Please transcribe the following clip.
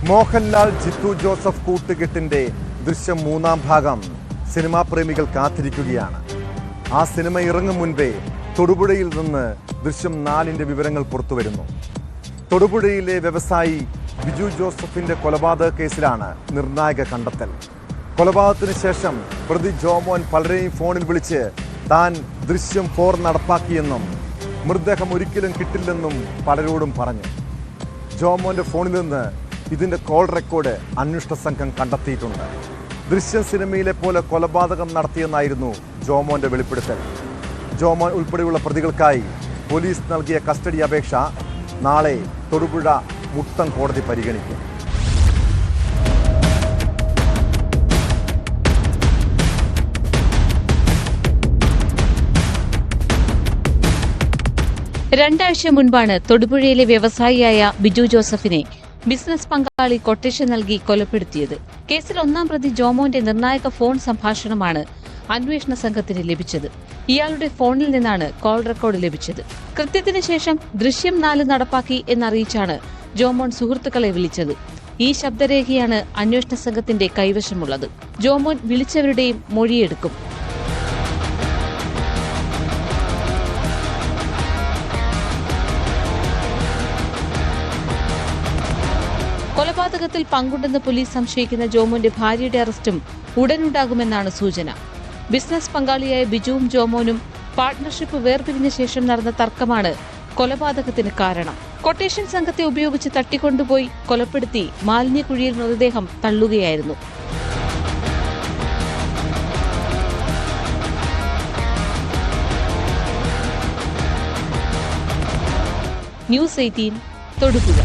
Mohanlal Jithu Joseph കൂട്ടുകെട്ടിന്റെ ദൃശ്യം 3-ാം ഭാഗം cinema പ്രേമികൾ കാത്തിരിക്കുകയാണ്. ആ സിനിമ ഇറങ്ങും മുൻപേ തൊടുപുഴയിൽ നിന്ന് ദൃശ്യം 4-ന്റെ വിവരങ്ങൾ പുറത്തുവരുന്നു. തൊടുപുഴയിലെ വ്യവസായി ബിജു ജോസഫിന്റെ കൊലപാതക കേസിലാണ് നിർണായക കണ്ടെത്തൽ. കൊലപാതകത്തിന് ശേഷം പ്രതി ജോമോൻ പലരെയും ഫോണിൽ വിളിച്ച് താൻ ദൃശ്യം 4 നടപ്പാക്കിയെന്നും മൃതദേഹം ഒരിക്കലും കിട്ടില്ലെന്നും പലരോടും പറഞ്ഞു. ജോമോന്റെ ഫോണിൽ നിന്ന് ഇതിന്റെ കോൾ റെക്കോർഡ് അന്വേഷണ സംഘം കണ്ടെത്തിയിട്ടുണ്ട്. ദൃശ്യം സിനിമയിലെ പോലെ കൊലപാതകം നടത്തിയെന്നായിരുന്നു ജോമോന്റെ വെളിപ്പെടുത്തൽ. ജോമോൻ ഉൾപ്പെടെയുള്ള പ്രതികൾക്കായി പോലീസ് നൽകിയ കസ്റ്റഡി അപേക്ഷ നാളെ തൊടുപുഴ മുട്ടം കോടതി പരിഗണിക്കും. രണ്ടാഴ്ച മുൻപാണ് തൊടുപുഴയിലെ വ്യവസായിയായ ബിജു ജോസഫിനെ ബിസിനസ് പങ്കാളി കൊട്ടേഷൻ നൽകി കൊലപ്പെടുത്തിയത്. കേസിൽ 1-ാം പ്രതി ജോമോന്റെ നിർണായക ഫോൺ സംഭാഷണമാണ് അന്വേഷണ സംഘത്തിന് ലഭിച്ചത്. ഇയാളുടെ ഫോണിൽ നിന്നാണ് കോൾ റെക്കോർഡ് ലഭിച്ചത്. കൃത്യത്തിന് ശേഷം ദൃശ്യം 4 നടപ്പാക്കി എന്നറിയിച്ചാണ് ജോമോൻ സുഹൃത്തുക്കളെ വിളിച്ചത്. ഈ ശബ്ദരേഖയാണ് അന്വേഷണ സംഘത്തിന്റെ കൈവശമുള്ളത്. ജോമോൻ വിളിച്ചവരുടെയും മൊഴിയെടുക്കും. കൊലപാതകത്തിൽ പങ്കുണ്ടെന്ന് പോലീസ് സംശയിക്കുന്ന ജോമോന്റെ ഭാര്യയുടെ അറസ്റ്റും ഉടനുണ്ടാകുമെന്നാണ് സൂചന. ബിസിനസ് പങ്കാളിയായ ബിജുവും ജോമോനും പാർട്ട്ണർഷിപ്പ് വേർപിരിഞ്ഞ ശേഷം നടന്ന തർക്കമാണ് കൊലപാതകത്തിന് കാരണം. കൊട്ടേഷൻ സംഘത്തെ ഉപയോഗിച്ച് തട്ടിക്കൊണ്ടുപോയി കൊലപ്പെടുത്തി മാലിന്യക്കുഴിയിൽ മൃതദേഹം തള്ളുകയായിരുന്നു. ന്യൂസ് 18 തൊടുപുഴ.